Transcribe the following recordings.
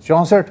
64,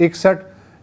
61,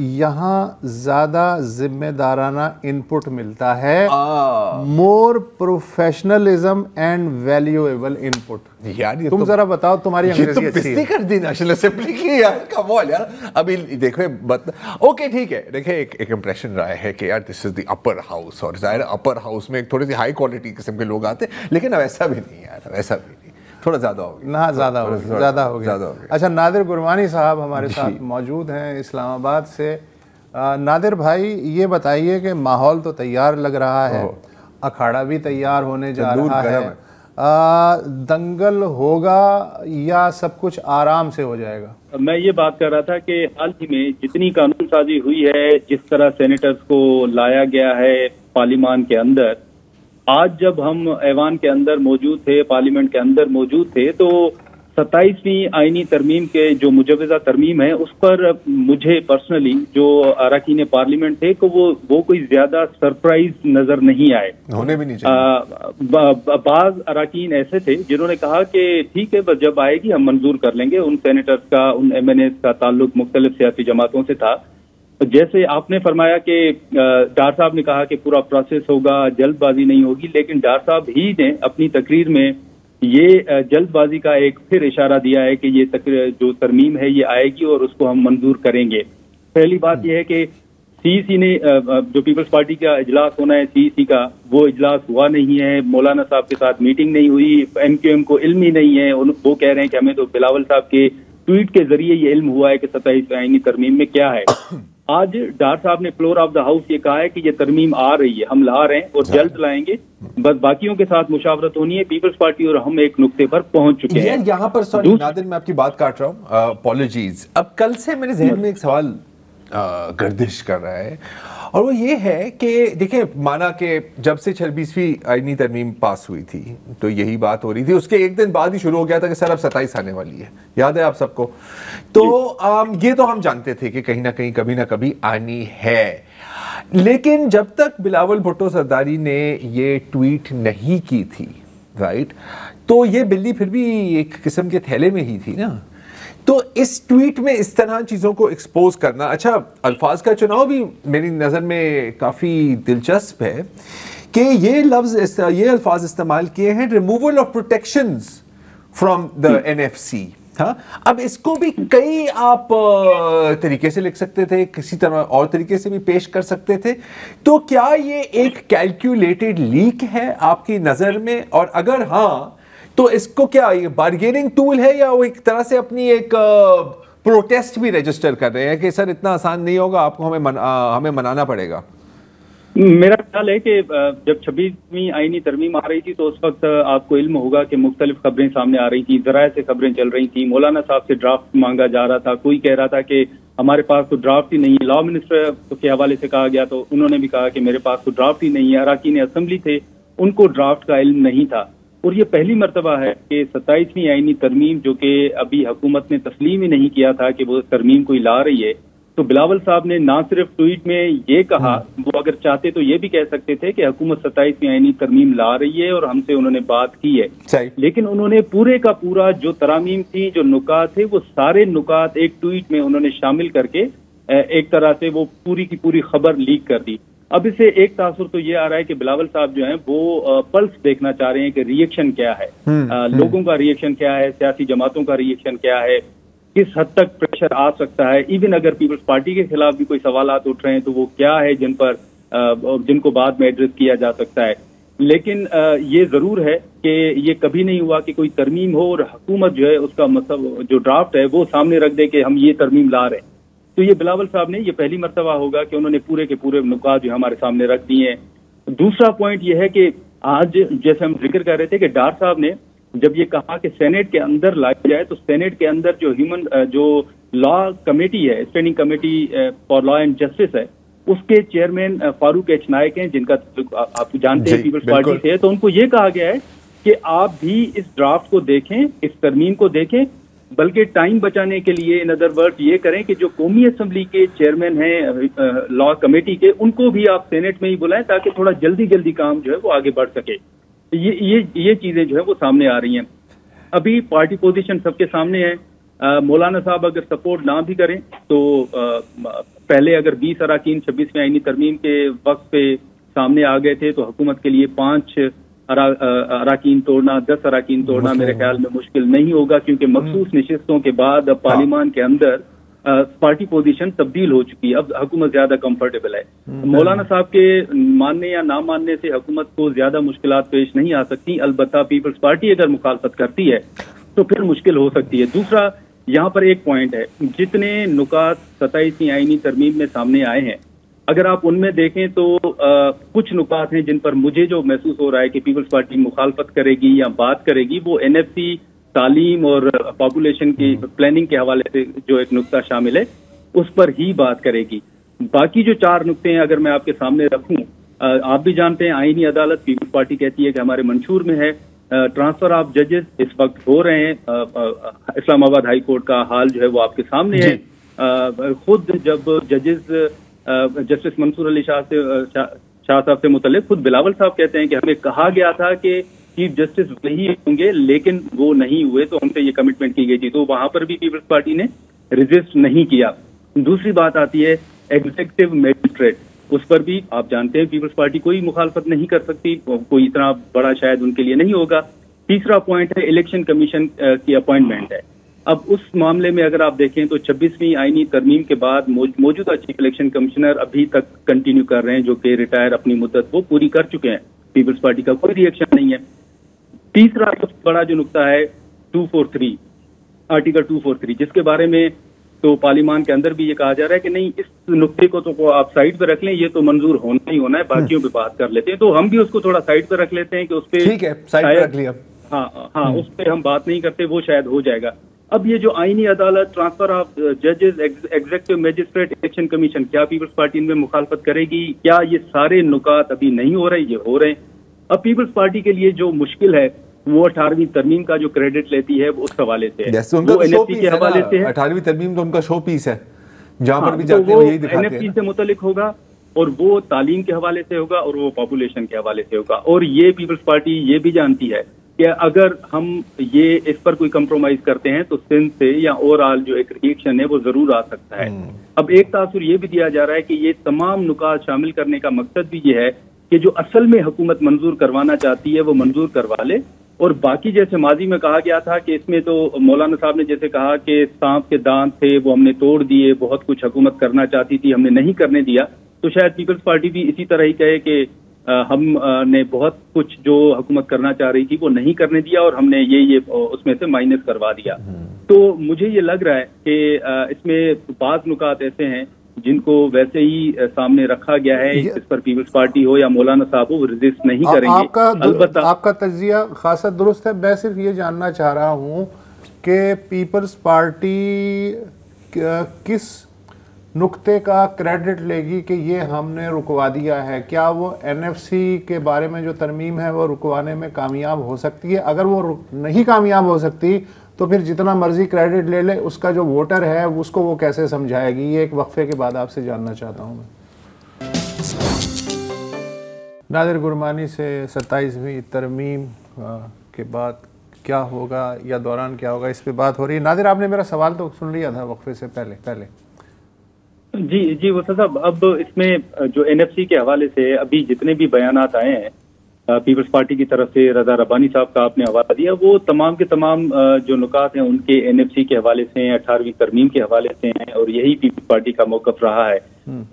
یہاں زیادہ ذمہ دارانہ انپٹ ملتا ہے, مور پروفیشنلزم اینڈ ویلیویبل انپٹ. یار تم ذرا بتاؤ, تمہاری انگریزی اچھی ہے. کر دی نیشنل اسمبلی کی یار, کم آن یار. ابھی دیکھو اوکے ٹھیک ہے, دیکھیں ایک امپریشن رہا ہے کہ یار دس از دی اپر ہاؤس, اور ظاہر اپر ہاؤس میں تھوڑی سی ہائی کوالٹی قسم کے لوگ آتے ہیں, لیکن اب ایسا بھی نہیں یار, ویسا بھی نہیں, تھوڑا زیادہ ہو گیا. نہ زیادہ ہو گیا. اچھا, نادر گرمانی صاحب ہمارے ساتھ موجود ہیں اسلام آباد سے. نادر بھائی یہ بتائیے کہ ماحول تو تیار لگ رہا ہے, اکھاڑا بھی تیار ہونے جا رہا ہے, دنگل ہوگا یا سب کچھ آرام سے ہو جائے گا؟ میں یہ بات کر رہا تھا کہ حال ہی میں جتنی قانون سازی ہوئی ہے, جس طرح سینیٹرز کو لایا گیا ہے پارلیمان کے اندر, آج جب ہم ایوان کے اندر موجود تھے, پارلیمنٹ کے اندر موجود تھے, تو 27ویں آئینی ترمیم کے جو مجوزہ ترمیم ہے اس پر مجھے پرسنلی جو اراکین پارلیمنٹ تھے کہ وہ کوئی زیادہ سرپرائز نظر نہیں آئے. ہونے بھی نہیں چاہیے. بعض اراکین ایسے تھے جنہوں نے کہا کہ ٹھیک ہے, بس جب آئے گی ہم منظور کر لیں گے. ان سینیٹرز کا, ان ایم این ایز کا تعلق مختلف سیاسی جماعتوں سے تھا. جیسے آپ نے فرمایا کہ ڈار صاحب نے کہا کہ پورا پروسیس ہوگا, جلد بازی نہیں ہوگی, لیکن ڈار صاحب ہی نے اپنی تقریر میں یہ جلد بازی کا ایک پھر اشارہ دیا ہے کہ یہ جو ترمیم ہے یہ آئے گی اور اس کو ہم منظور کریں گے. پہلی بات یہ ہے کہ سی سی نے جو پیپلز پارٹی کا اجلاس ہونا ہے سی سی کا, وہ اجلاس ہوا نہیں ہے. مولانا صاحب کے ساتھ میٹنگ نہیں ہوئی, ایم کیو ایم کو علم ہی نہیں ہے. وہ کہہ رہے ہیں کہ ہمیں تو بلاول صاحب کے ٹویٹ کے ذریعے یہ علم ہوا ہے کہ 27 آئینی ترمیم میں کیا ہے. آج ڈار صاحب نے فلور آف دا ہاؤس یہ کہا ہے کہ یہ ترمیم آ رہی ہے, ہم لا رہے ہیں اور جلد لائیں گے, بس باقیوں کے ساتھ مشاورت ہونی ہے. پیپلز پارٹی اور ہم ایک نقطے پر پہنچ چکے ہیں. یہاں پر سوری نادر, میں آپ کی بات کاٹ رہا ہوں, اپالوجیز. اب کل سے میرے ذہن میں ایک سوال گردش کر رہا ہے, اور وہ یہ ہے کہ دیکھیں, مانا کہ جب سے 26ویں آئینی ترمیم پاس ہوئی تھی تو یہی بات ہو رہی تھی, اس کے ایک دن بعد ہی شروع ہو گیا تھا کہ سر اب 27 آنے والی ہے, یاد ہے آپ سب کو. تو یہ تو ہم جانتے تھے کہ کہیں نہ کبھی آنی ہے, لیکن جب تک بلاول بھٹو زرداری نے یہ ٹویٹ نہیں کی تھی, رائٹ, تو یہ بلی پھر بھی ایک قسم کے تھیلے میں ہی تھی نا. تو اس ٹویٹ میں اس طرح چیزوں کو ایکسپوز کرنا, اچھا الفاظ کا چناؤ بھی میری نظر میں کافی دلچسپ ہے کہ یہ الفاظ استعمال کیے ہیں, removal of protections from the N F C. ہاں, اب اس کو بھی کئی آپ طریقے سے لکھ سکتے تھے, کسی طرح اور طریقے سے بھی پیش کر سکتے تھے. تو کیا یہ ایک کیلکولیٹڈ لیک ہے آپ کی نظر میں, اور اگر ہاں تو اس کو کیا یہ بارگیننگ ٹول ہے, یا وہ ایک طرح سے اپنی ایک پروٹیسٹ بھی رجسٹر کر رہے ہیں کہ سر اتنا آسان نہیں ہوگا, آپ کو ہمیں منانا پڑے گا؟ میرا خیال ہے کہ جب 26ویں آئینی ترمیم آ رہی تھی تو اس وقت آپ کو علم ہوگا کہ مختلف خبریں سامنے آ رہی تھیں, ذرائع سے خبریں چل رہی تھیں. مولانا صاحب سے ڈرافٹ مانگا جا رہا تھا, کوئی کہہ رہا تھا کہ ہمارے پاس تو ڈرافٹ ہی نہیں. لا منسٹر کے حوالے سے کہا گیا تو انہوں نے بھی کہا کہ میرے پاس تو ڈرافٹ ہی نہیں ہے. اراکین اسمبلی تھے, ان کو ڈرافٹ کا علم نہیں تھا. اور یہ پہلی مرتبہ ہے کہ 27ویں آئینی ترمیم, جو کہ ابھی حکومت نے تسلیم ہی نہیں کیا تھا کہ وہ ترمیم کوئی لا رہی ہے, تو بلاول صاحب نے نہ صرف ٹویٹ میں یہ کہا, وہ اگر چاہتے تو یہ بھی کہہ سکتے تھے کہ حکومت 27ویں آئینی ترمیم لا رہی ہے اور ہم سے انہوں نے بات کی ہے, لیکن انہوں نے پورے کا پورا جو ترامیم تھی, جو نکات تھے, وہ سارے نکات ایک ٹویٹ میں انہوں نے شامل کر کے ایک طرح سے وہ پوری کی پوری خبر لیک کر دی. اب اسے ایک تاثر تو یہ آ رہا ہے کہ بلاول صاحب جو ہیں وہ پلس دیکھنا چاہ رہے ہیں کہ ری ایکشن کیا ہے, لوگوں کا ری ایکشن کیا ہے, سیاسی جماعتوں کا ری ایکشن کیا ہے, کس حد تک پریشر آ سکتا ہے. ایون اگر پیپلز پارٹی کے خلاف بھی کوئی سوالات اٹھ رہے ہیں تو وہ کیا ہے جن کو بعد میں ایڈریس کیا جا سکتا ہے. لیکن یہ ضرور ہے کہ یہ کبھی نہیں ہوا کہ کوئی ترمیم ہو اور حکومت جو ہے اس کا مطلب جو ڈرافٹ ہے وہ سامنے رکھ دے کہ ہم یہ ترمیم لا رہے ہیں. تو یہ بلاول صاحب نے یہ پہلی مرتبہ ہوگا کہ انہوں نے پورے کے پورے نکات جو ہمارے سامنے رکھ دیے ہیں. دوسرا پوائنٹ یہ ہے کہ آج جیسے ہم ذکر کر رہے تھے کہ ڈار صاحب نے جب یہ کہا کہ سینیٹ کے اندر لایا جائے, تو سینیٹ کے اندر جو لا کمیٹی ہے, standing committee for law and justice ہے, اس کے چیئرمین فاروق ایچ نائک ہیں, جن کا آپ جانتے ہیں پیپلز پارٹی سے, تو ان کو یہ کہا گیا ہے کہ آپ بھی اس ڈرافٹ کو دیکھیں, اس ترمیم کو دیکھیں, بلکہ ٹائم بچانے کے لیے ان ادر ورڈ یہ کریں کہ جو قومی اسمبلی کے چیئرمین ہیں لا کمیٹی کے, ان کو بھی آپ سینیٹ میں ہی بلائیں تاکہ تھوڑا جلدی کام جو ہے وہ آگے بڑھ سکے. یہ چیزیں جو ہے وہ سامنے آ رہی ہیں. ابھی پارٹی پوزیشن سب کے سامنے ہے. مولانا صاحب اگر سپورٹ نہ بھی کریں تو پہلے اگر 20 اراکین 26ویں آئینی ترمیم کے وقت پہ سامنے آ گئے تھے تو حکومت کے لیے 5 اراکین توڑنا 10 اراکین توڑنا میرے خیال میں مشکل نہیں ہوگا، کیونکہ مخصوص نشستوں کے بعد اب پارلیمان کے اندر پارٹی پوزیشن تبدیل ہو چکی ہے، اب حکومت زیادہ کمفرٹیبل ہے۔ مولانا صاحب کے ماننے یا نہ ماننے سے حکومت کو زیادہ مشکلات پیش نہیں آ سکتی، البتہ پیپلز پارٹی اگر مخالفت کرتی ہے تو پھر مشکل ہو سکتی ہے۔ دوسرا یہاں پر ایک پوائنٹ ہے، جتنے نکات 27ویں آئینی ترمیم میں سامنے آئے ہیں اگر آپ ان میں دیکھیں تو کچھ نکات ہیں جن پر مجھے جو محسوس ہو رہا ہے کہ پیپلز پارٹی مخالفت کرے گی یا بات کرے گی، وہ NFC تعلیم اور پاپولیشن کی پلاننگ کے حوالے سے جو ایک نقطہ شامل ہے اس پر ہی بات کرے گی۔ باقی جو 4 نقطے ہیں اگر میں آپ کے سامنے رکھوں، آپ بھی جانتے ہیں آئینی عدالت پیپلز پارٹی کہتی ہے کہ ہمارے منشور میں ہے، ٹرانسفر آف ججز اس وقت ہو رہے ہیں، اسلام آباد ہائی کورٹ کا حال جو ہے وہ آپ کے سامنے ہے۔ خود جب ججز جسٹس منصور علی شاہ صاحب سے متعلق خود بلاول صاحب کہتے ہیں کہ ہمیں کہا گیا تھا کہ چیف جسٹس وہی ہوں گے لیکن وہ نہیں ہوئے، تو ہم سے یہ کمٹمنٹ کی گئی تھی، تو وہاں پر بھی پیپلز پارٹی نے ریزسٹ نہیں کیا۔ دوسری بات آتی ہے ایگزیکٹو میجسٹریٹ، اس پر بھی آپ جانتے ہیں پیپلز پارٹی کوئی مخالفت نہیں کر سکتی، کوئی اتنا بڑا شاید ان کے لیے نہیں ہوگا۔ تیسرا پوائنٹ ہے الیکشن کمیشن کی اپوائنٹمنٹ ہے۔ اب اس معاملے میں اگر آپ دیکھیں تو 26ویں آئینی ترمیم کے بعد موجودہ چیف الیکشن کمشنر ابھی تک کنٹینیو کر رہے ہیں، جو کہ ریٹائر اپنی مدت وہ پوری کر چکے ہیں، پیپلز پارٹی کا کوئی ری ایکشن نہیں ہے۔ تیسرا سب سے بڑا جو نقطہ ہے 243 آرٹیکل 243، جس کے بارے میں تو پارلیمان کے اندر بھی یہ کہا جا رہا ہے کہ نہیں اس نقطے کو تو آپ سائڈ پہ رکھ لیں، یہ تو منظور ہونا ہی ہونا ہے، باقیوں پہ بات کر لیتے ہیں، تو ہم بھی اس کو تھوڑا سائڈ پہ رکھ لیتے ہیں کہ اس پہ ٹھیک ہے سائڈ پہ رکھ لیا، ہاں اس پہ ہم بات نہیں کرتے، وہ شاید ہو جائے گا۔ اب یہ جو آئینی عدالت، ٹرانسفر آف ججز، ایگزیکٹو میجسٹریٹ، الیکشن کمیشن، کیا پیپلز پارٹی ان میں مخالفت کرے گی؟ کیا یہ سارے نکات ابھی نہیں ہو رہے؟ یہ ہو رہے ہیں۔ اب پیپلز پارٹی کے لیے جو مشکل ہے وہ 18ویں ترمیم کا جو کریڈٹ لیتی ہے وہ اس حوالے سے ہے، وہ NFC کے حوالے سے ہے۔ 18ویں ترمیم تو ان کا شو پیس ہے، جہاں پر بھی جاتے ہیں وہ یہی دکھاتے ہیں، NFC سے متعلق ہوگا اور وہ تعلیم کے حوالے سے ہوگا اور وہ پاپولیشن کے حوالے سے ہوگا، اور یہ پیپلز پارٹی یہ بھی جانتی ہے کہ اگر ہم یہ اس پر کوئی کمپرومائز کرتے ہیں تو سندھ سے یا اوور آل جو ایک ریئیکشن ہے وہ ضرور آ سکتا ہے۔ اب ایک تاثر یہ بھی دیا جا رہا ہے کہ یہ تمام نکات شامل کرنے کا مقصد بھی یہ ہے کہ جو اصل میں حکومت منظور کروانا چاہتی ہے وہ منظور کروا لے، اور باقی جیسے ماضی میں کہا گیا تھا کہ اس میں تو مولانا صاحب نے جیسے کہا کہ سانپ کے دانت تھے وہ ہم نے توڑ دیے، بہت کچھ حکومت کرنا چاہتی تھی ہم نے نہیں کرنے دیا، تو شاید پیپلز پارٹی بھی اسی طرح ہی کہے کہ ہم نے بہت کچھ جو حکومت کرنا چاہ رہی تھی وہ نہیں کرنے دیا اور ہم نے یہ اس میں سے مائنس کروا دیا۔ تو مجھے یہ لگ رہا ہے کہ اس میں بعض نکات ایسے ہیں جن کو ویسے ہی سامنے رکھا گیا ہے، اس پر پیپلز پارٹی ہو یا مولانا صاحب ہو ریزسٹ نہیں کریں گے۔ البتہ آپ کا تجزیہ خاصا درست ہے، میں صرف یہ جاننا چاہ رہا ہوں کہ پیپلز پارٹی کس نقطے کا کریڈٹ لے گی کہ یہ ہم نے رکوا دیا ہے؟ کیا وہ NFC کے بارے میں جو ترمیم ہے وہ رکوانے میں کامیاب ہو سکتی ہے؟ اگر وہ نہیں کامیاب ہو سکتی تو پھر جتنا مرضی کریڈٹ لے لے، اس کا جو ووٹر ہے اس کو وہ کیسے سمجھائے گی؟ یہ ایک وقفے کے بعد آپ سے جاننا چاہتا ہوں میں۔ نادر گرمانی سے 27ویں ترمیم کے بعد کیا ہوگا یا دوران کیا ہوگا اس پہ بات ہو رہی ہے۔ نادر، آپ نے میرا سوال تو سن لیا تھا وقفے سے پہلے۔ جی وسط صاحب، اب اس میں جو NFC کے حوالے سے ابھی جتنے بھی بیانات آئے ہیں پیپلز پارٹی کی طرف سے، رضا ربانی صاحب کا آپ نے حوالہ دیا، وہ تمام کے تمام جو نکات ہیں ان کے NFC کے حوالے سے ہیں، 18ویں ترمیم کے حوالے سے ہیں، اور یہی پیپلز پارٹی کا موقف رہا ہے۔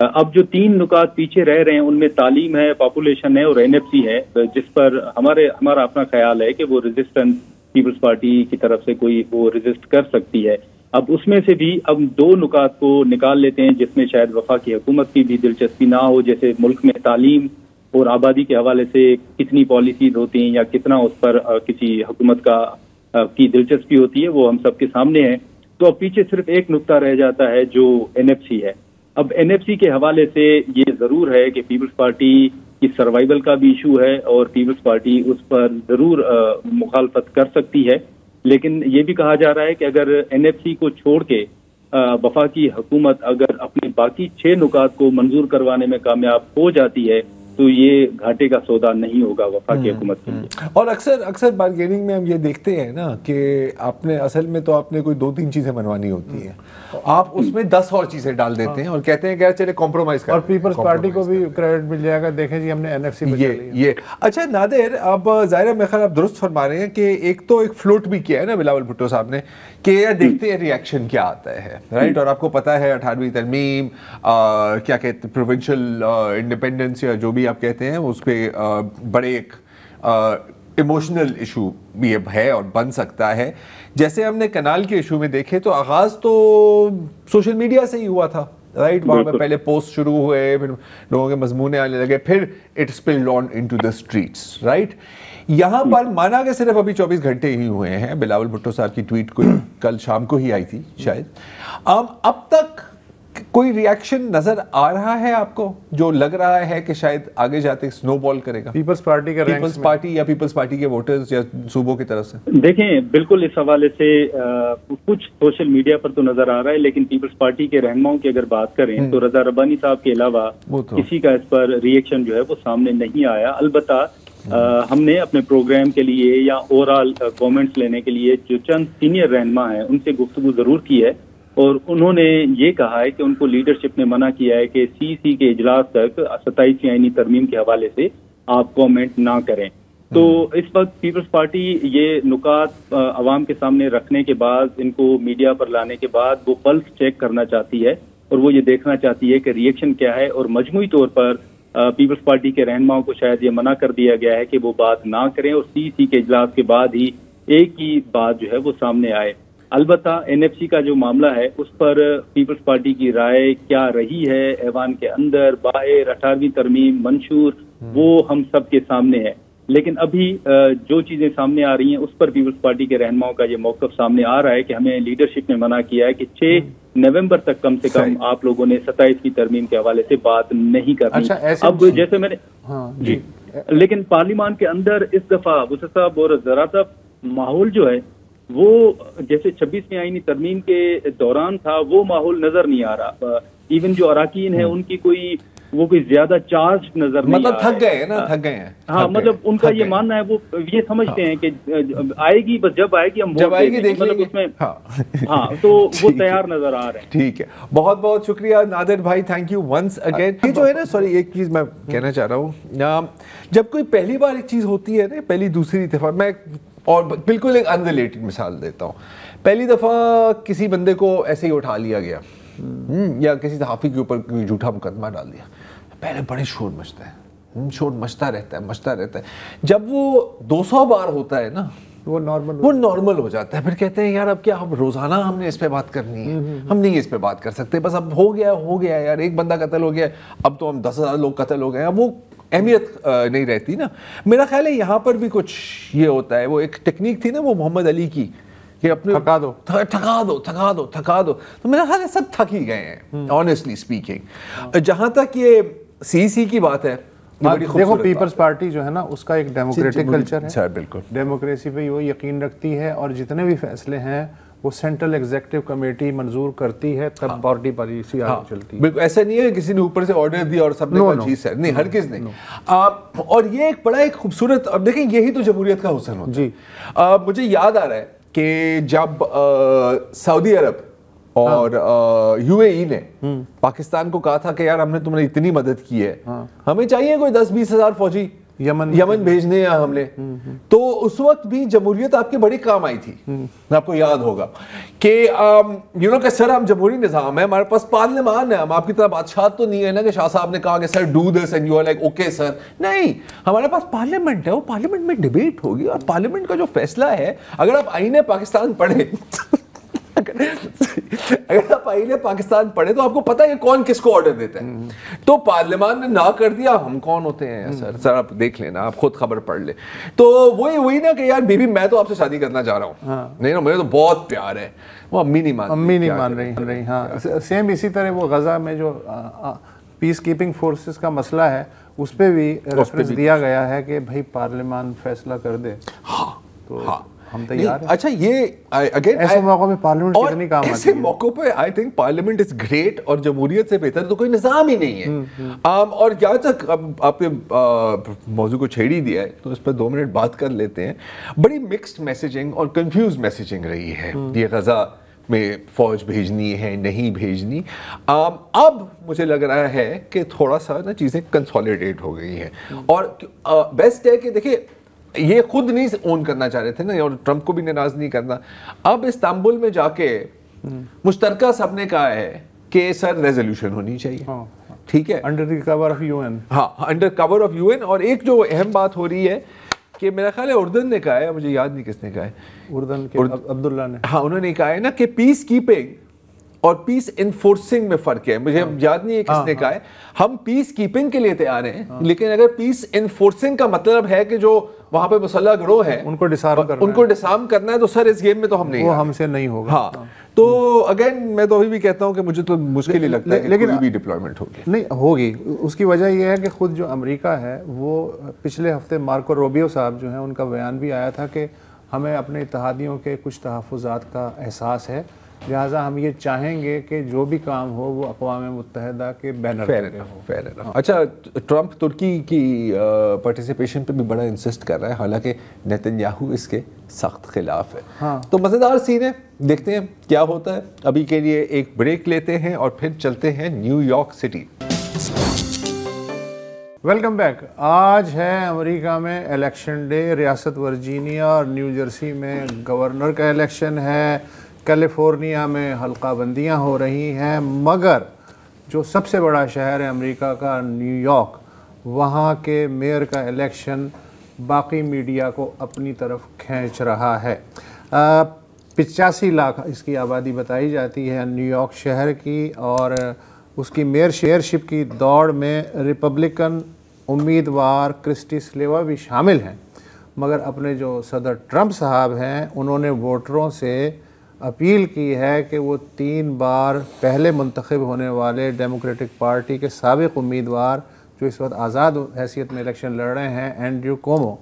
اب جو 3 نکات پیچھے رہ رہے ہیں ان میں تعلیم ہے، پاپولیشن ہے اور NFC ہے، جس پر ہمارا اپنا خیال ہے کہ وہ ریزسٹنس پیپلز پارٹی کی طرف سے کوئی وہ ریزسٹ کر سکتی ہے۔ اب اس میں سے بھی اب 2 نکات کو نکال لیتے ہیں جس میں شاید وفاقی حکومت کی بھی دلچسپی نہ ہو، جیسے ملک میں تعلیم اور آبادی کے حوالے سے کتنی پالیسیز ہوتی ہیں یا کتنا اس پر کسی حکومت کی دلچسپی ہوتی ہے، وہ ہم سب کے سامنے ہے۔ تو اب پیچھے صرف ایک نقطہ رہ جاتا ہے جو NFC ہے۔ اب NFC کے حوالے سے یہ ضرور ہے کہ پیپلز پارٹی کی سروائیول کا بھی ایشو ہے اور پیپلز پارٹی اس پر ضرور مخالفت کر سکتی ہے، لیکن یہ بھی کہا جا رہا ہے کہ اگر NFC کو چھوڑ کے وفاقی حکومت اگر اپنے باقی 6 نکات کو منظور کروانے میں کامیاب ہو جاتی ہے تو یہ گھاٹے کا سودا نہیں ہوگا وفاقی حکومت کے لیے. اور اکثر بارگیننگ میں ہم یہ دیکھتے ہیں نا کہ آپ نے اصل میں تو آپ نے کوئی 2-3 چیزیں منوانی ہوتی ہیں, آپ اس میں 10 اور چیزیں ڈال دیتے ہیں اور کہتے ہیں کہ چلے کمپرومائز کریں. اور پیپلز پارٹی کو بھی کریڈٹ مل جائے گا, دیکھیں جی ہم نے NFC بچا لیا. یہ اچھا نادر, اب ظاہر میرے خیال آپ درست فرما رہے ہیں کہ ایک تو ایک فلوٹ بھی کیا ہے نا بلاول بھٹو صاحب نے کہ یار دیکھتے ہیں ریئیکشن کیا آتا ہے, رائٹ. اور آپ کو پتا ہے 18ویں ترمیم کیا کہتے ہیں, پروونشل انڈیپینڈنس یا جو بھی آپ کہتے ہیں, اس پہ بڑے ایک ایموشنل ایشو بھی ہے اور بن سکتا ہے. جیسے ہم نے کنال کے ایشو میں دیکھے تو آغاز تو سوشل میڈیا سے ہی ہوا تھا, رائٹ. وہاں پہ پہلے پوسٹ شروع ہوئے, پھر لوگوں کے مضمون آنے لگے, پھر it spilled on into the streets, right. یہاں پر مانا کہ صرف ابھی 24 گھنٹے ہی ہوئے ہیں, بلاول بھٹو صاحب کی ٹویٹ کو کل شام کو ہی آئی تھی شاید, اب تک کوئی ریئیکشن نظر آ رہا ہے آپ کو جو لگ رہا ہے کہ شاید آگے جاتے سنو بال کرے گا پیپلز پارٹی کے پیپلز پارٹی یا پیپلز پارٹی کے ووٹرز یا صوبوں کی طرف سے؟ دیکھیں بالکل اس حوالے سے کچھ سوشل میڈیا پر تو نظر آ رہا ہے, لیکن پیپلز پارٹی کے رہنماؤں کی اگر بات کریں تو رضا ربانی صاحب کے علاوہ کسی کا اس پر ریئیکشن جو ہے وہ سامنے نہیں آیا. البتہ ہم نے اپنے پروگرام کے لیے یا اوور آل کامنٹس لینے کے لیے جو چند سینئر رہنما ہیں ان سے گفتگو ضرور کی ہے, اور انہوں نے یہ کہا ہے کہ ان کو لیڈرشپ نے منع کیا ہے کہ CC کے اجلاس تک 27ویں آئینی ترمیم کے حوالے سے آپ کامنٹ نہ کریں. تو اس وقت پیپلز پارٹی یہ نکات عوام کے سامنے رکھنے کے بعد, ان کو میڈیا پر لانے کے بعد وہ پلس چیک کرنا چاہتی ہے اور وہ یہ دیکھنا چاہتی ہے کہ ریئیکشن کیا ہے, اور مجموعی طور پر پیپلز پارٹی کے رہنماؤں کو شاید یہ منع کر دیا گیا ہے کہ وہ بات نہ کریں اور CC کے اجلاس کے بعد ہی ایک ہی بات جو ہے وہ سامنے آئے. البتہ NFC کا جو معاملہ ہے اس پر پیپلز پارٹی کی رائے کیا رہی ہے ایوان کے اندر باہر, 18ویں ترمیم منشور, وہ ہم سب کے سامنے ہے. لیکن ابھی جو چیزیں سامنے آ رہی ہیں اس پر پیپلز پارٹی کے رہنماؤں کا یہ موقف سامنے آ رہا ہے کہ ہمیں لیڈرشپ نے منع کیا ہے کہ 6 نومبر تک کم سے کم آپ لوگوں نے 27ویں ترمیم کے حوالے سے بات نہیں کرنی. اب جیسے میں نے جی, لیکن پارلیمان کے اندر اس دفعہ وسط صاحب اور ذرا صاحب ماحول جو ہے وہ جیسے 26ویں آئینی ترمیم کے دوران تھا وہ ماحول نظر نہیں آ رہا. ایون جو اراکین ہیں ان کی کوئی زیادہ چارج نظر نہیں, مطلب تھک گئے نا, تھک گئے ہیں. ہاں مطلب ان کا یہ ماننا ہے, وہ یہ سمجھتے ہیں کہ آئے گی, بس جب آئے گی ہم جب آئے گی دیکھ لیں گے. اس میں ہاں تو وہ تیار نظر آ رہے ہیں. ٹھیک ہے, بہت بہت شکریہ نادر بھائی, تھینک یو ونس اگین. یہ جو ہے نا, سوری ایک چیز میں کہنا چاہ رہا ہوں, جب کوئی پہلی بار ایک چیز ہوتی ہے نا, پہلی دوسری دفعہ, میں اور بالکل ایک انریلیٹڈ مثال دیتا ہوں. پہلی دفعہ کسی بندے کو ایسے ہی اٹھا لیا گیا یا کسی صحافی کے اوپر کوئی جھوٹا مقدمہ ڈال دیا, پہلے بڑے شور مچتا ہے, شور مچتا رہتا ہے. جب وہ 200 بار ہوتا ہے نا وہ نارمل ہو جاتا ہے. پھر کہتے ہیں یار اب کیا, اب روزانہ ہم نے اس پہ بات کرنی ہے, ہم نہیں اس پہ بات کر سکتے, بس اب ہو گیا یار, ایک بندہ قتل ہو گیا, اب تو ہم 10,000 لوگ قتل ہو گئے, اب وہ اہمیت نہیں رہتی نا. میرا خیال ہے یہاں پر بھی کچھ یہ ہوتا ہے, وہ ایک ٹیکنیک تھی نا وہ محمد علی کی کہ اپنے تھکا دو, تو میرا خیال ہے سب تھک ہی گئے ہیں آنیسٹلی اسپیکنگ. جہاں تک یہ CC کی بات ہے, دیکھو پیپلز پارٹی جو ہے نا اس کا ایک ڈیموکریٹک کلچر ہے, بالکل ڈیموکریسی پہ وہ یقین رکھتی ہے, اور جتنے بھی فیصلے ہیں وہ سینٹرل ایگزیکٹو کمیٹی منظور کرتی ہے, تب پارٹی پالیسی آگے چلتی ہے. بالکل ایسا نہیں ہے کسی نے اوپر سے آرڈر دیا اور سب نے کہا چیز ہے, نہیں, ہرگز نہیں. اور یہ ایک بڑا ایک خوبصورت, اب دیکھیں یہی تو جمہوریت کا حسن ہوتا ہے. مجھے یاد آ رہا ہے کہ جب سعودی عرب اور UAE نے پاکستان کو کہا تھا کہ یار ہم نے تمہیں اتنی مدد کی ہے, ہمیں چاہیے کوئی 10-20 ہزار فوجی یمن بھیجنے ہیں ہم نے, تو اس وقت بھی جمہوریت آپ کے بڑی کام آئی تھی. آپ کو یاد ہوگا کہ کہ سر ہم جمہوری نظام ہے, ہمارے پاس پارلیمان ہے, ہم آپ کی طرح بادشاہ تو نہیں ہے نا کہ شاہ صاحب نے کہا کہ sir do this and you are like okay sir. نہیں, ہمارے پاس پارلیمنٹ ہے, وہ پارلیمنٹ میں ڈیبیٹ ہوگی, اور پارلیمنٹ کا جو فیصلہ ہے, اگر آپ آئین پاکستان پڑھیں پڑھے تو آپ کو پتا ہے کہ کون کس کو آرڈر دیتا ہے. تو پارلیمان نے نہ کر دیا, ہم کون ہوتے ہیں سر آپ دیکھ لینا, آپ خود خبر پڑھ لیں. تو وہی نا کہ یار بیبی میں تو آپ سے شادی کرنا چاہ رہا ہوں, نہیں نا, مجھے تو بہت پیار ہے, وہ امی نہیں مان رہی. ہاں سیم اسی طرح وہ غزہ میں جو پیس کیپنگ فورسز کا مسئلہ ہے اس پہ بھی ریفرنس دیا گیا ہے کہ بھائی پارلیمان فیصلہ کر دے. ہاں ہم تیار ہیں. اچھا یہ اگین ایسے موقع پہ پارلیمنٹ کتنی کام آتی ہے. ایسے موقع پہ I think parliament is great, اور جمہوریت سے بہتر تو کوئی نظام ہی نہیں ہے. اور جہاں تک اب آپ نے موضوع کو چھیڑ ہی دیا ہے تو اس پہ 2 منٹ بات کر لیتے ہیں. بڑی مکسڈ میسیجنگ اور کنفیوز میسیجنگ رہی ہے یہ غزہ میں فوج بھیجنی ہے نہیں بھیجنی. اب مجھے لگ رہا ہے کہ تھوڑا سا نا چیزیں کنسولیڈیٹ ہو گئی ہیں, اور بیسٹ ہے کہ دیکھیں یہ خود نہیں اون کرنا چاہ رہے تھے نا, اور ٹرمپ کو بھی ناراض نہیں کرنا. اب استنبول میں جا کے مشترکہ سب نے کہا ہے کہ سر ریزولوشن ہونی چاہیے, ٹھیک ہے, under the cover of U N. ہاں under cover of U N. اور ایک جو اہم بات ہو رہی ہے کہ میرا خیال ہے اردن نے کہا ہے, مجھے یاد نہیں کس نے کہا ہے, اردن کے عبداللہ نے, ہاں انہوں نے کہا ہے نا کہ پیس کیپنگ اور پیس انفورسنگ میں فرق ہے. مجھے یاد نہیں ہے کس نے کہا ہے. ہم پیس کیپنگ کے لیے تیار ہیں, لیکن اگر پیس انفورسنگ کا مطلب ہے کہ جو وہاں پہ مسلح گروہ ہیں ان کو ڈسارم کرنا ہے, تو سر اس گیم میں تو ہم نہیں, وہ ہم سے نہیں ہوگا. ہاں تو اگین میں تو ابھی بھی کہتا ہوں کہ مجھے تو مشکل ہی لگتا ہے کہ کوئی بھی ڈپلائمنٹ ہوگی. نہیں ہوگی. اس کی وجہ یہ ہے کہ خود جو امریکہ ہے وہ پچھلے ہفتے مارکو روبیو صاحب جو ہیں ان کا بیان بھی آیا تھا کہ ہمیں اپنے اتحادیوں کے کچھ تحفظات کا احساس ہے, لہٰذا ہم یہ چاہیں گے کہ جو بھی کام ہو وہ اقوام متحدہ کے بینر پہ ہو. اچھا ٹرمپ ترکی کی پارٹیسپیشن پہ بھی بڑا انسسٹ کر رہا ہے, حالانکہ نیتن اس کے سخت خلاف ہے. تو مزیدار سین ہے, دیکھتے ہیں کیا ہوتا ہے. ابھی کے لیے ایک بریک لیتے ہیں اور پھر چلتے ہیں new York city. Welcome back. آج ہے امریکہ میں الیکشن ڈے. ریاست ورجینیا اور نیو جرسی میں گورنر کا الیکشن ہے, کیلیفورنیا میں حلقہ بندیاں ہو رہی ہیں, مگر جو سب سے بڑا شہر ہے امریکہ کا نیو یارک, وہاں کے میئر کا الیکشن باقی میڈیا کو اپنی طرف کھینچ رہا ہے. 85 لاکھ اس کی آبادی بتائی جاتی ہے نیو یارک شہر کی, اور اس کی میئرشپ کی دوڑ میں ریپبلکن امیدوار کرسٹی سلیوا بھی شامل ہیں. مگر اپنے جو صدر ٹرمپ صاحب ہیں انہوں نے ووٹروں سے اپیل کی ہے کہ وہ 3 بار پہلے منتخب ہونے والے ڈیموکریٹک پارٹی کے سابق امیدوار جو اس وقت آزاد حیثیت میں الیکشن لڑ رہے ہیں اینڈریو کومو,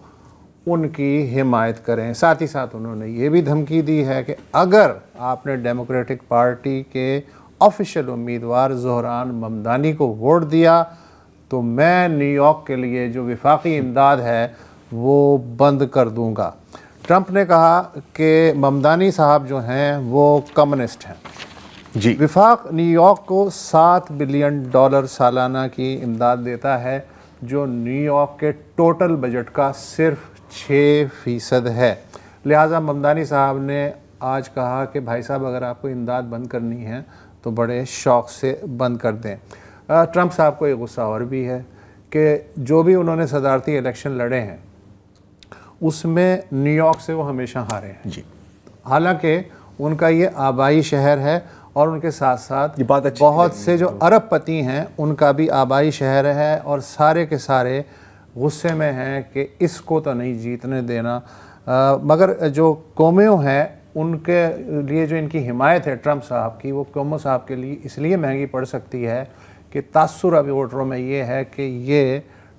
ان کی حمایت کریں. ساتھ ہی ساتھ انہوں نے یہ بھی دھمکی دی ہے کہ اگر آپ نے ڈیموکریٹک پارٹی کے آفیشیل امیدوار زہران ممدانی کو ووٹ دیا تو میں نیو یارک کے لیے جو وفاقی امداد ہے وہ بند کر دوں گا. ٹرمپ نے کہا کہ ممدانی صاحب جو ہیں وہ کمیونسٹ ہیں. جی, وفاق نیو یارک کو $7 بلین سالانہ کی امداد دیتا ہے, جو نیو یارک کے ٹوٹل بجٹ کا صرف 6% ہے. لہٰذا ممدانی صاحب نے آج کہا کہ بھائی صاحب اگر آپ کو امداد بند کرنی ہے تو بڑے شوق سے بند کر دیں. ٹرمپ صاحب کو ایک غصہ اور بھی ہے کہ جو بھی انہوں نے صدارتی الیکشن لڑے ہیں اس میں نیو یارک سے وہ ہمیشہ ہارے ہیں. جی, حالانکہ ان کا یہ آبائی شہر ہے, اور ان کے ساتھ ساتھ بہت سے جو ارب پتی ہیں ان کا بھی آبائی شہر ہے, اور سارے کے سارے غصے میں ہیں کہ اس کو تو نہیں جیتنے دینا. مگر جو کومیو ہیں ان کے لیے جو ان کی حمایت ہے ٹرمپ صاحب کی, وہ کومو صاحب کے لیے اس لیے مہنگی پڑ سکتی ہے کہ تاثر ابھی ووٹروں میں یہ ہے کہ یہ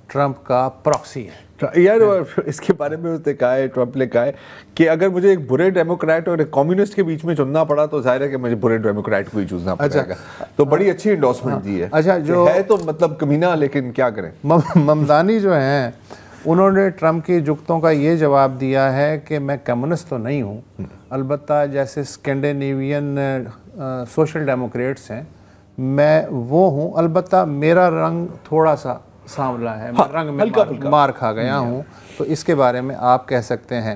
ٹرمپ کا پراکسی ہے. یار اس کے بارے میں اس نے کہا ہے, ٹرمپ نے کہا ہے کہ اگر مجھے ایک برے ڈیموکریٹ اور ایک کمیونسٹ کے بیچ میں چننا پڑا تو ظاہر ہے کہ مجھے برے ڈیموکریٹ کو ہی چوزنا پڑے گا. تو بڑی اچھی انڈورسمنٹ دی ہے. اچھا, جو ہے تو مطلب کمینہ, لیکن کیا کریں. ممدانی جو ہیں انہوں نے ٹرمپ کی جگتوں کا یہ جواب دیا ہے کہ میں کمیونسٹ تو نہیں ہوں, البتہ جیسے اسکینڈینیوین سوشل ڈیموکریٹس ہیں میں وہ ہوں, البتہ میرا رنگ تھوڑا سا سانولا ہے, میں رنگ میں مار کھا گیا ہوں, تو اس کے بارے میں آپ کہہ سکتے ہیں.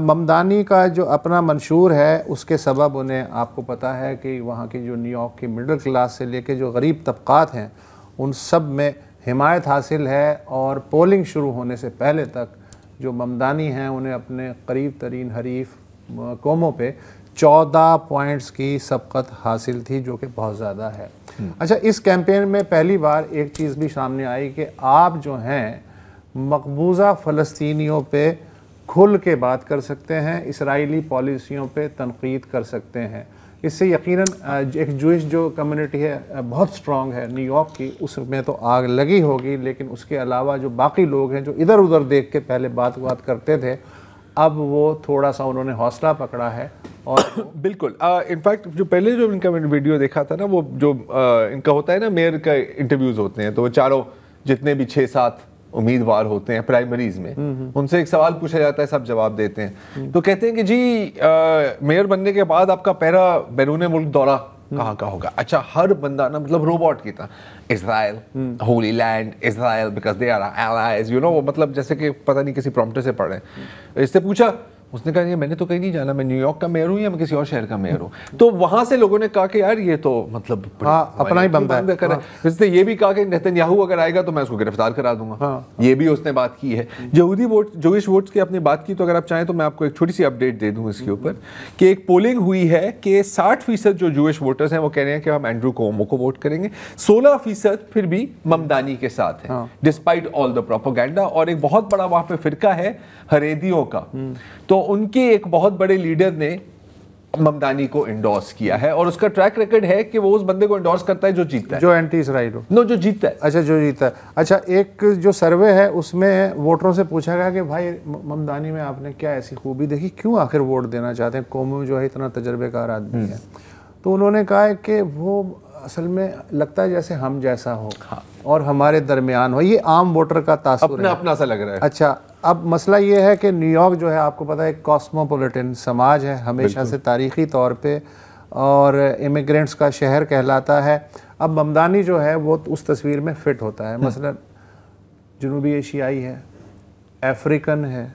ممدانی کا جو اپنا منشور ہے اس کے سبب انہیں, آپ کو پتہ ہے کہ وہاں کی جو نیو یارک کی مڈل کلاس سے لے کے جو غریب طبقات ہیں ان سب میں حمایت حاصل ہے, اور پولنگ شروع ہونے سے پہلے تک جو ممدانی ہیں انہیں اپنے قریب ترین حریف کومو پہ 14 پوائنٹس کی سبقت حاصل تھی, جو کہ بہت زیادہ ہے. اچھا, اس کیمپین میں پہلی بار ایک چیز بھی سامنے آئی کہ آپ جو ہیں مقبوضہ فلسطینیوں پہ کھل کے بات کر سکتے ہیں, اسرائیلی پالیسیوں پہ تنقید کر سکتے ہیں. اس سے یقیناً ایک جوئش جو کمیونٹی ہے بہت سٹرونگ ہے نیو یارک کی, اس میں تو آگ لگی ہوگی, لیکن اس کے علاوہ جو باقی لوگ ہیں جو ادھر ادھر دیکھ کے پہلے بات کرتے تھے اب وہ تھوڑا سا انہوں نے حوصلہ پکڑا ہے اور بالکل انفیکٹ جو پہلے جو ان کا ویڈیو دیکھا تھا نا وہ جو ان کا ہوتا ہے نا میئر کا انٹرویوز ہوتے ہیں تو وہ چاروں جتنے بھی 6-7 امیدوار ہوتے ہیں پرائمریز میں ان سے ایک سوال پوچھا جاتا ہے سب جواب دیتے ہیں تو کہتے ہیں کہ جی میئر بننے کے بعد آپ کا پہلا بیرون ملک دورہ کہاں کا ہوگا. اچھا ہر بندہ نا مطلب روبوٹ کی تھا Israel holy land Israel because they are allies you know وہ مطلب جیسے کہ پتہ نہیں کسی پرومپٹر سے پڑھ رہے ہیں. اس سے پوچھا اس نے کہا یہ میں نے تو کہیں نہیں جانا میں نیو یارک کا میئر ہوں یا میں کسی اور شہر کا میئر ہوں. تو وہاں سے لوگوں نے کہا کہ یار یہ تو مطلب اپنا ہی بندہ ہے. اس نے یہ بھی کہا کہ نیتن-یاہو اگر آئے گا تو میں اس کو گرفتار کرا دوں گا. یہ بھی اس نے بات کی ہے. یہودی ووٹ جوئش ووٹس کی اپنی بات کی تو اگر آپ چاہیں تو میں آپ کو ایک چھوٹی سی اپڈیٹ دے دوں اس کے اوپر کہ ایک پولنگ ہوئی ہے کہ 60% جو جوئش ووٹرز ہیں وہ کہہ رہے ہیں کہ ہم اینڈرو کومو کو ووٹ کریں گے. 16% پھر بھی ممدانی کے ساتھ ہیں ڈسپائٹ آل دا پروپیگنڈا. اور ایک بہت بڑا وہاں پہ فرقہ ہے ہریدیوں کا تو ان کے ایک بہت بڑے لیڈر نے ممدانی کو انڈورس کیا ہے اور اس کا ٹریک ریکارڈ ہے کہ وہ اس بندے کو انڈورس کرتا ہے جو جیتتا ہے جو اینٹی اسرائیل ہو نو جو جیتتا ہے. اچھا جو جیتا ہے. اچھا ایک جو سروے ہے اس میں ووٹروں سے پوچھا گیا کہ بھائی ممدانی میں آپ نے کیا ایسی خوبی دیکھی کیوں آخر ووٹ دینا چاہتے ہیں قوموں جو ہے اتنا تجربے کار آدمی ہے. تو انہوں نے کہا ہے کہ وہ اصل میں لگتا ہے جیسے ہم جیسا ہو اور ہمارے درمیان ہو. یہ عام ووٹر کا تاثر ہے اپنا سا لگ رہا ہے. اچھا اب مسئلہ یہ ہے کہ نیو یارک جو ہے آپ کو پتہ ہے ایک کاسموپولیٹن سماج ہے ہمیشہ سے تاریخی طور پہ اور امیگرینٹس کا شہر کہلاتا ہے. اب ممدانی جو ہے وہ اس تصویر میں فٹ ہوتا ہے. مثلا جنوبی ایشیائی ہے افریقن ہے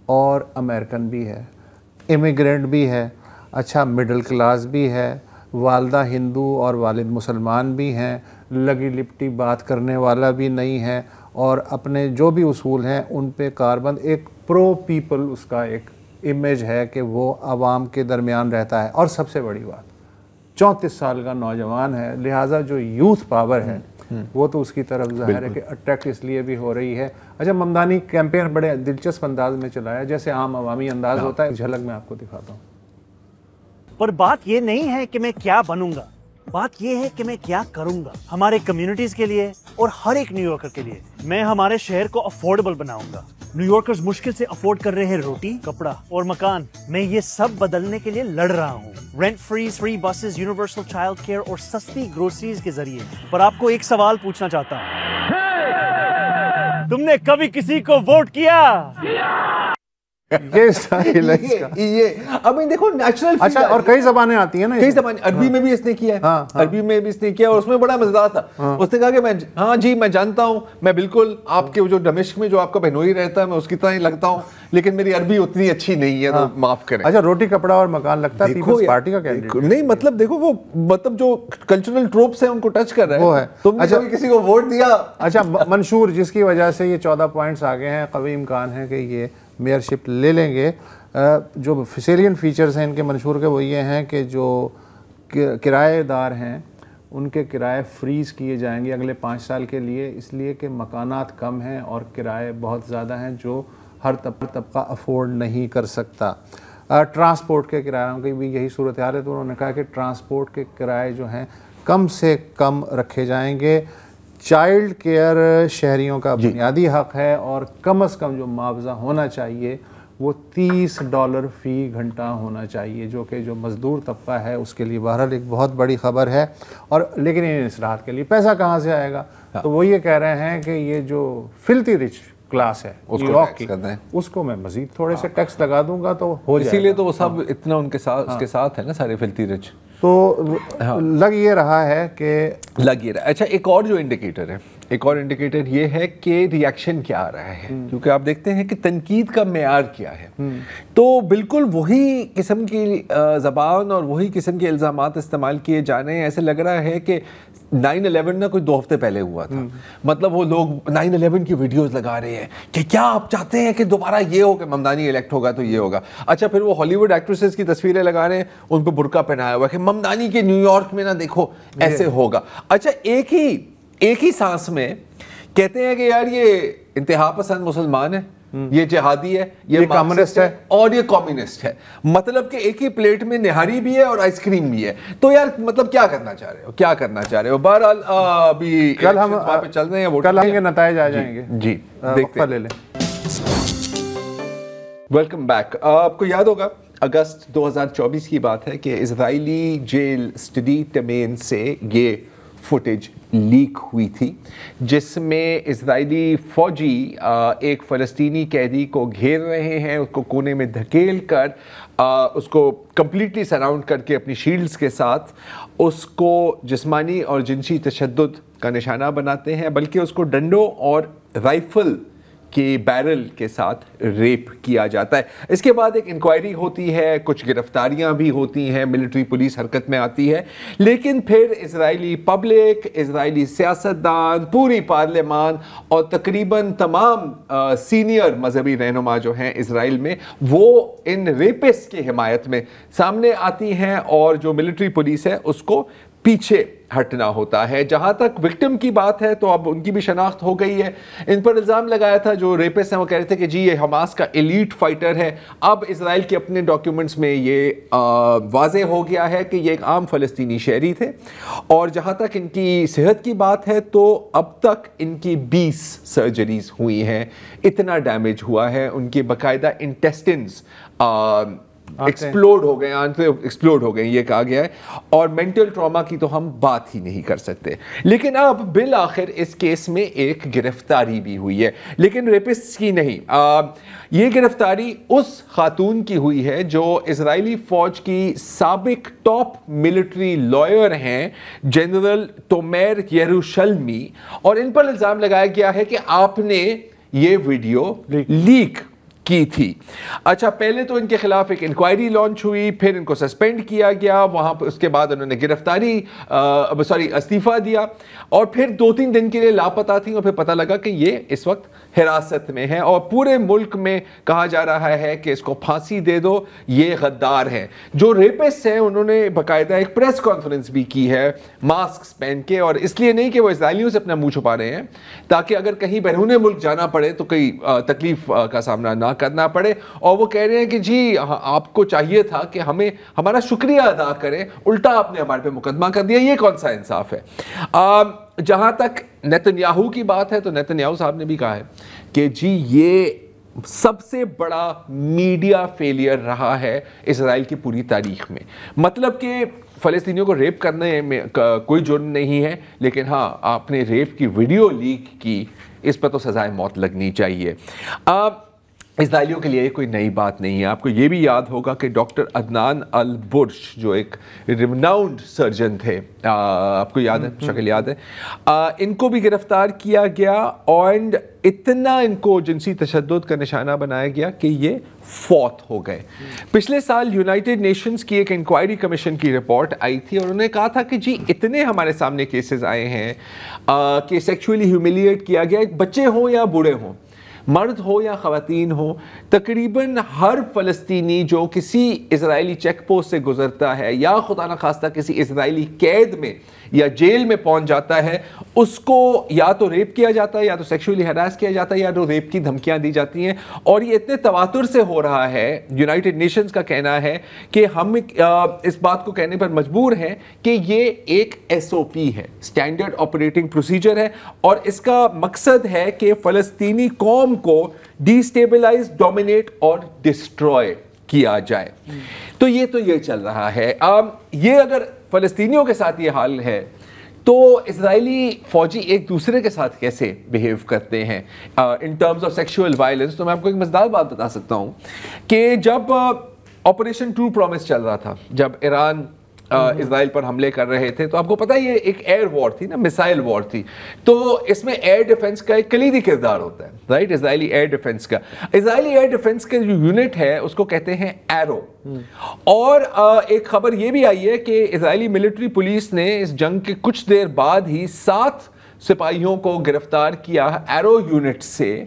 اور امریکن بھی ہے امیگرینٹ بھی ہے. اچھا مڈل کلاس بھی ہے والدہ ہندو اور والد مسلمان بھی ہیں لگی لپٹی بات کرنے والا بھی نہیں ہے اور اپنے جو بھی اصول ہیں ان پہ کاربند ایک پرو پیپل اس کا ایک امیج ہے کہ وہ عوام کے درمیان رہتا ہے. اور سب سے بڑی بات 34 سال کا نوجوان ہے لہٰذا جو یوتھ پاور ہے وہ تو اس کی طرف ظاہر ہے کہ اٹریکٹ اس لیے بھی ہو رہی ہے. اچھا ممدانی کیمپین بڑے دلچسپ انداز میں چلایا جیسے عام عوامی انداز ہوتا ہے. جھلک میں آپ کو دکھاتا ہوں. پر بات یہ نہیں ہے کہ میں کیا بنوں گا بات یہ ہے کہ میں کیا کروں گا ہمارے کمیونٹیز کے لیے اور ہر ایک نیو یارکر کے لیے. میں ہمارے شہر کو افورڈیبل بناؤں گا. نیو یارکرز مشکل سے افورڈ کر رہے ہیں روٹی کپڑا اور مکان. میں یہ سب بدلنے کے لیے لڑ رہا ہوں. Rent free buses universal child care اور سستی گروسریز کے ذریعے. پر آپ کو ایک سوال پوچھنا چاہتا ہوں تم نے کبھی کسی کو ووٹ کیا؟ دیکھو نیچرل. اچھا اور کئی زبانیں آتی ہیں نا کئی زبانیں. عربی میں بھی اس نے کیا ہے عربی میں بھی اس نے کیا اور اس میں بڑا مزیدار تھا. اس نے کہا کہ میں ہاں جی میں جانتا ہوں میں بالکل آپ کے جو دمشق میں جو آپ کا بہنوئی رہتا ہے میں اس کی طرح ہی لگتا ہوں لیکن میری عربی اتنی اچھی نہیں ہے تو معاف کریں. اچھا روٹی کپڑا اور مکان لگتا ہے پیپلز پارٹی کا کینڈیڈیٹ نہیں مطلب دیکھو وہ مطلب جو کلچرل ٹروپس ہیں ان کو ٹچ کر رہا ہے وہ ہے. تم نے کبھی کسی کو ووٹ دیا؟ اچھا منشور جس کی وجہ سے یہ 14 پوائنٹس آگے ہیں قوی امکان ہے کہ یہ میئرشپ لے لیں گے. جو سیلین فیچرز ہیں ان کے منشور کے وہ یہ ہیں کہ جو کرایہ دار ہیں ان کے کرائے فریز کیے جائیں گے اگلے 5 سال کے لیے اس لیے کہ مکانات کم ہیں اور کرائے بہت زیادہ ہیں جو ہر طبقہ افورڈ نہیں کر سکتا. ٹرانسپورٹ کے کرایوں کی بھی یہی صورتحال ہے تو انہوں نے کہا کہ ٹرانسپورٹ کے کرائے جو ہیں کم سے کم رکھے جائیں گے. چائلڈ کیئر شہریوں کا بنیادی حق ہے اور کم از کم جو معاوضہ ہونا چاہیے وہ $30 فی گھنٹہ ہونا چاہیے جو کہ جو مزدور طبقہ ہے اس کے لیے بہرحال ایک بہت بڑی خبر ہے. اور لیکن ان اصلاحات کے لیے پیسہ کہاں سے آئے گا تو وہ یہ کہہ رہے ہیں کہ یہ جو فلتی رچ کلاس ہے نیو یارک کی اس کو میں مزید تھوڑے سے ٹیکس لگا دوں گا تو ہو جائے گا. اسی لیے تو وہ سب اتنا ان کے ساتھ اس کے ساتھ ہے نا سارے فلتی رچ. تو لگ یہ رہا ہے کہ اچھا ایک اور جو انڈیکیٹر ہے ایک اور انڈیکیٹر یہ ہے کہ ریاکشن کیا آ رہا ہے کیونکہ آپ دیکھتے ہیں کہ تنقید کا معیار کیا ہے تو بالکل وہی قسم کی زبان اور وہی قسم کے الزامات استعمال کیے جا رہے ہیں. ایسے لگ رہا ہے کہ 9/11 نہ کوئی 2 ہفتے پہلے ہوا تھا. مطلب وہ لوگ 9/11 کی ویڈیوز لگا رہے ہیں کہ کیا آپ چاہتے ہیں کہ دوبارہ یہ ہو کہ ممدانی الیکٹ ہوگا تو یہ ہوگا. اچھا پھر وہ ہالی ووڈ ایکٹریسز کی تصویریں لگا رہے ہیں ان پہ برقع پہنایا ہوا ہے کہ ممدانی کے نیو یارک میں نہ دیکھو ایسے ہوگا. اچھا ایک ہی سانس میں کہتے ہیں کہ یار یہ انتہا پسند مسلمان ہے یہ جہادی ہے یہ کمیونسٹ ہے اور یہ کمیونسٹ ہے. مطلب کہ ایک ہی پلیٹ میں نہاری بھی ہے اور آئس کریم بھی ہے. تو یار مطلب کیا کرنا چاہ رہے ہو بہرحال ابھی کل ہم چل رہے ہیں کل آئیں گے نتائج آ جائیں گے. جی دیکھتے لے لیں. Welcome back. آپ کو یاد ہوگا اگست 2024 کی بات ہے کہ اسرائیلی جیل اسٹڈی ڈومین سے یہ فوٹیج لیک ہوئی تھی جس میں اسرائیلی فوجی ایک فلسطینی قیدی کو گھیر رہے ہیں, اس کو کونے میں دھکیل کر اس کو کمپلیٹلی سراؤنڈ کر کے اپنی شیلڈز کے ساتھ اس کو جسمانی اور جنسی تشدد کا نشانہ بناتے ہیں, بلکہ اس کو ڈنڈوں اور رائفل کے بیرل کے ساتھ ریپ کیا جاتا ہے. اس کے بعد ایک انکوائری ہوتی ہے, کچھ گرفتاریاں بھی ہوتی ہیں, ملٹری پولیس حرکت میں آتی ہے, لیکن پھر اسرائیلی پبلک, اسرائیلی سیاستدان, پوری پارلیمان اور تقریباً تمام سینئر مذہبی رہنما جو ہیں اسرائیل میں, وہ ان ریپسٹ کی حمایت میں سامنے آتی ہیں اور جو ملٹری پولیس ہے اس کو پیچھے ہٹنا ہوتا ہے. جہاں تک وکٹم کی بات ہے تو اب ان کی بھی شناخت ہو گئی ہے. ان پر الزام لگایا تھا جو ریپسٹ ہیں, وہ کہہ رہے تھے کہ جی یہ حماس کا ایلیٹ فائٹر ہے. اب اسرائیل کے اپنے ڈاکیومنٹس میں یہ واضح ہو گیا ہے کہ یہ ایک عام فلسطینی شہری تھے, اور جہاں تک ان کی صحت کی بات ہے تو اب تک ان کی 20 سرجریز ہوئی ہیں. اتنا ڈیمیج ہوا ہے, ان کے باقاعدہ انٹیسٹنز ایکسپلوڈ ہو گئے یہ کہا گیا ہے, اور مینٹل ٹراما کی تو ہم بات ہی نہیں کر سکتے. لیکن اب بالآخر اس کیس میں ایک گرفتاری بھی ہوئی ہے, لیکن ریپسٹ کی نہیں. یہ گرفتاری اس خاتون کی ہوئی ہے جو اسرائیلی فوج کی سابق ٹاپ ملٹری لائر ہیں, جنرل تومیر یروشلمی, اور ان پر الزام لگایا گیا ہے کہ آپ نے یہ ویڈیو لیک کی تھی. اچھا, پہلے تو ان کے خلاف ایک انکوائری لانچ ہوئی, پھر ان کو سسپینڈ کیا گیا, وہاں پہ اس کے بعد انہوں نے استعفیٰ دیا, اور پھر 2-3 دن کے لیے لاپتہ تھیں, اور پھر پتہ لگا کہ یہ اس وقت حراست میں ہے, اور پورے ملک میں کہا جا رہا ہے کہ اس کو پھانسی دے دو, یہ غدار ہیں. جو ریپسٹ ہیں انہوں نے باقاعدہ ایک پریس کانفرنس بھی کی ہے ماسک پہن کے, اور اس لیے نہیں کہ وہ اسرائیلیوں سے اپنا منہ چھپا رہے ہیں, تاکہ اگر کہیں بیرون ملک جانا پڑے تو کوئی تکلیف کا سامنا نہ کرنا پڑے. اور وہ کہہ رہے ہیں کہ جی آپ کو چاہیے تھا کہ ہمیں ہمارا شکریہ ادا کریں, الٹا آپ نے ہمارے پہ مقدمہ کر دیا, یہ کون سا انصاف ہے. جہاں تک نیتن یاہو کی بات ہے تو نیتن یاہو صاحب نے بھی کہا ہے کہ جی یہ سب سے بڑا میڈیا فیلئر رہا ہے اسرائیل کی پوری تاریخ میں. مطلب کہ فلسطینیوں کو ریپ کرنے میں کوئی جرم نہیں ہے, لیکن ہاں آپ نے ریپ کی ویڈیو لیک کی, اس پر تو سزائے موت لگنی چاہیے. اسرائیلیوں کے لیے کوئی نئی بات نہیں ہے. آپ کو یہ بھی یاد ہوگا کہ ڈاکٹر عدنان البرش جو ایک ریمناؤنڈ سرجن تھے, آپ کو یاد ہے, شکل یاد ہے, ان کو بھی گرفتار کیا گیا, اور اتنا ان کو جنسی تشدد کا نشانہ بنایا گیا کہ یہ فوت ہو گئے. پچھلے سال یونائٹڈ نیشنز کی ایک انکوائری کمیشن کی رپورٹ آئی تھی, اور انہوں نے کہا تھا کہ جی اتنے ہمارے سامنے کیسز آئے ہیں کہ سیکچولی ہیوملیٹ کیا گیا, بچے ہوں یا بوڑھے ہوں, مرد ہو یا خواتین ہو, تقریباً ہر فلسطینی جو کسی اسرائیلی چیک پوسٹ سے گزرتا ہے یا خدا نخواستہ کسی اسرائیلی قید میں یا جیل میں پہنچ جاتا ہے, اس کو یا تو ریپ کیا جاتا ہے, یا تو سیکشولی ہراس کیا جاتا ہے, یا تو ریپ کی دھمکیاں دی جاتی ہیں. اور یہ اتنے تواتر سے ہو رہا ہے, یونائٹڈ نیشنز کا کہنا ہے کہ ہم اس بات کو کہنے پر مجبور ہیں کہ یہ ایک SOP ہے, اسٹینڈرڈ آپریٹنگ پروسیجر ہے, اور اس کا مقصد ہے کہ فلسطینی قوم کو ڈیسٹیبلائز, ڈومینیٹ اور ڈسٹروائے کیا جائے. تو یہ چل رہا ہے. یہ اگر فلسطینیوں کے ساتھ یہ حال ہے تو اسرائیلی فوجی ایک دوسرے کے ساتھ کیسے بیہیو کرتے ہیں in terms of sexual violence. تو میں آپ کو ایک مزیدار بات بتا سکتا ہوں کہ جب آپریشن ٹرو پرومس چل رہا تھا, جب ایران اسرائیل پر حملے کر رہے تھے, تو آپ کو پتہ ہے یہ ایک ایئر وار تھی نا, میسائل وار تھی, تو اس میں ایئر ڈیفنس کا ایک کلیدی کردار ہوتا ہے, رائٹ, اسرائیلی ایئر ڈیفنس کا. اسرائیلی ایئر ڈیفنس کا جو یونٹ ہے اس کو کہتے ہیں ایرو. اور ایک خبر یہ بھی آئی ہے کہ اسرائیلی ملٹری پولیس نے اس جنگ کے کچھ دیر بعد ہی 7 سپاہیوں کو گرفتار کیا ایرو یونٹ سے,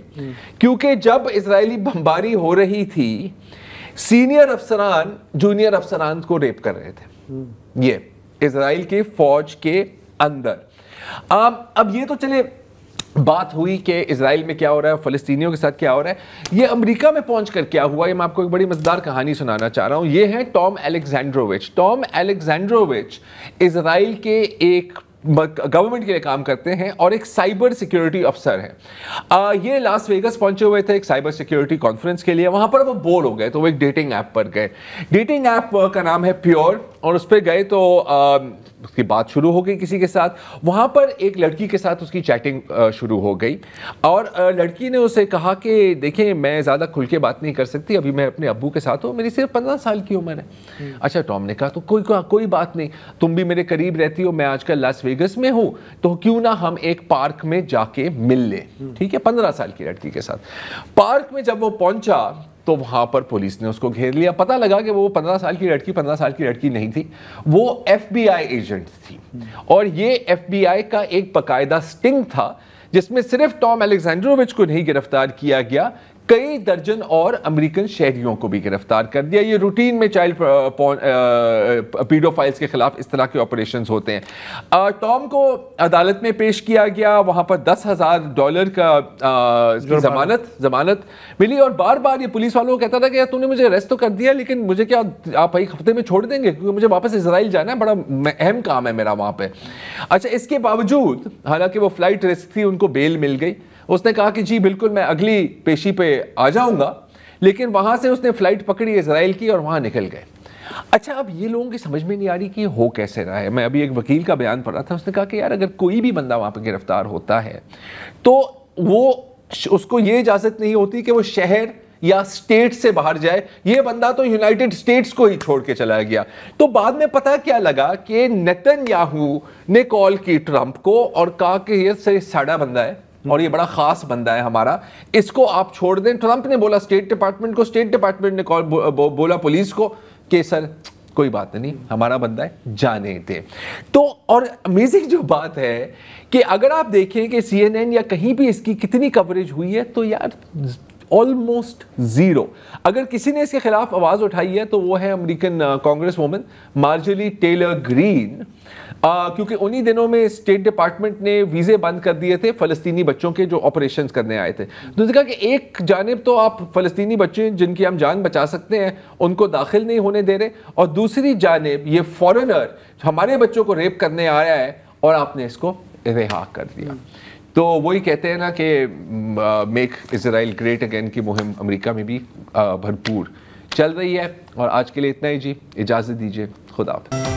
کیونکہ جب اسرائیلی بمباری ہو رہی تھی سینئر افسران جونیئر افسران کو ریپ کر رہے تھے, یہ اسرائیل کی فوج کے اندر. اب یہ تو چلے بات ہوئی کہ اسرائیل میں کیا ہو رہا ہے, فلسطینیوں کے ساتھ کیا ہو رہا ہے. یہ امریکہ میں پہنچ کر کیا ہوا ہے, میں آپ کو ایک بڑی مزیدار کہانی سنانا چاہ رہا ہوں. یہ ہے ٹام الیگزینڈرووچ. ٹام الیگزینڈرووچ اسرائیل کے ایک گورنمنٹ کے لیے کام کرتے ہیں اور ایک سائبر سیکیورٹی افسر ہیں. یہ لاس ویگس پہنچے ہوئے تھے ایک سائبر سیکیورٹی کانفرنس کے لیے. وہاں پر وہ بور ہو گئے تو وہ ایک ڈیٹنگ ایپ پر گئے. ڈیٹنگ ایپ کا نام ہے پیور, اور اس پہ گئے تو اس کی بات شروع ہو گئی کسی کے ساتھ. وہاں پر ایک لڑکی کے ساتھ اس کی چیٹنگ شروع ہو گئی, اور لڑکی نے اسے کہا کہ دیکھیں میں زیادہ کھل کے بات نہیں کر سکتی, ابھی میں اپنے ابو کے ساتھ ہوں, میری صرف 15 سال کی عمر ہے. اچھا ٹام نے کہا تو کوئی بات نہیں, تم بھی میرے قریب رہتی ہو, میں آج کل لاس ویگس میں ہوں, تو کیوں نہ ہم ایک پارک میں جا کے مل لیں. ٹھیک ہے, 15 سال کی لڑکی کے ساتھ. پارک میں جب وہ پہنچا تو وہاں پر پولیس نے اس کو گھیر لیا. پتہ لگا کہ وہ 15 سال کی لڑکی نہیں تھی, وہ ایف بی آئی ایجنٹ تھی. اور یہ ایف بی آئی کا ایک باقاعدہ سٹنگ تھا جس میں صرف ٹام الیگزینڈرووچ کو نہیں گرفتار کیا گیا, کئی درجن اور امریکن شہریوں کو بھی گرفتار کر دیا. یہ روٹین میں چائلڈ پیڈو فائلز کے خلاف اس طرح کے آپریشنز ہوتے ہیں. ٹام کو عدالت میں پیش کیا گیا, وہاں پر $10,000 کا ضمانت ملی, اور بار بار یہ پولیس والوں کو کہتا تھا کہ تم نے مجھے اریسٹ تو کر دیا, لیکن مجھے کیا آپ ایک ہفتے میں چھوڑ دیں گے, کیونکہ مجھے واپس اسرائیل جانا ہے, بڑا اہم کام ہے میرا وہاں پہ. اچھا, اس کے باوجود حالانکہ وہ فلائٹ رسک تھی, ان کو بیل مل گئی. اس نے کہا کہ جی بالکل میں اگلی پیشی پہ آ جاؤں گا, لیکن وہاں سے اس نے فلائٹ پکڑی اسرائیل کی اور وہاں نکل گئے. اچھا, اب یہ لوگوں کی سمجھ میں نہیں آ رہی کہ یہ ہو کیسے رہا ہے. میں ابھی ایک وکیل کا بیان پڑھ رہا تھا, اس نے کہا کہ یار اگر کوئی بھی بندہ وہاں پہ گرفتار ہوتا ہے تو وہ اس کو یہ اجازت نہیں ہوتی کہ وہ شہر یا سٹیٹ سے باہر جائے. یہ بندہ تو یونائٹڈ سٹیٹس کو ہی چھوڑ کے چلا گیا. تو بعد میں پتہ کیا لگا کہ نیتن یاہو نے کال کی ٹرمپ کو اور کہا کہ یہ ساڑا بندہ ہے اور یہ بڑا خاص بندہ ہے ہمارا, اس کو آپ چھوڑ دیں. ٹرمپ نے بولا اسٹیٹ ڈپارٹمنٹ کو, اسٹیٹ ڈپارٹمنٹ نے بولا پولیس کو کہ سر کوئی بات نہیں, ہمارا بندہ ہے, جانے دیں. تو اور امیزنگ جو بات ہے کہ اگر آپ دیکھیں کہ CNN یا کہیں بھی اس کی کتنی کوریج ہوئی ہے تو یار آلموسٹ زیرو. اگر کسی نے اس کے خلاف آواز اٹھائی ہے تو وہ ہے American congresswoman Marjorie Taylor Greene, کیونکہ انہی دنوں میں اسٹیٹ ڈپارٹمنٹ نے ویزے بند کر دیے تھے فلسطینی بچوں کے جو آپریشنز کرنے آئے تھے. تو نے کہا کہ ایک جانب تو آپ فلسطینی بچے جن کی ہم جان بچا سکتے ہیں ان کو داخل نہیں ہونے دے رہے, اور دوسری جانب یہ فورنر ہمارے بچوں کو ریپ کرنے آیا ہے اور آپ نے اس کو رہا کر دیا. تو وہی کہتے ہیں نا کہ میک اسرائیل گریٹ اگین کی مہم امریکہ میں بھی بھرپور چل رہی ہے. اور آج کے لیے اتنا ہی جی, اجازت دیجیے, خدا حافظ.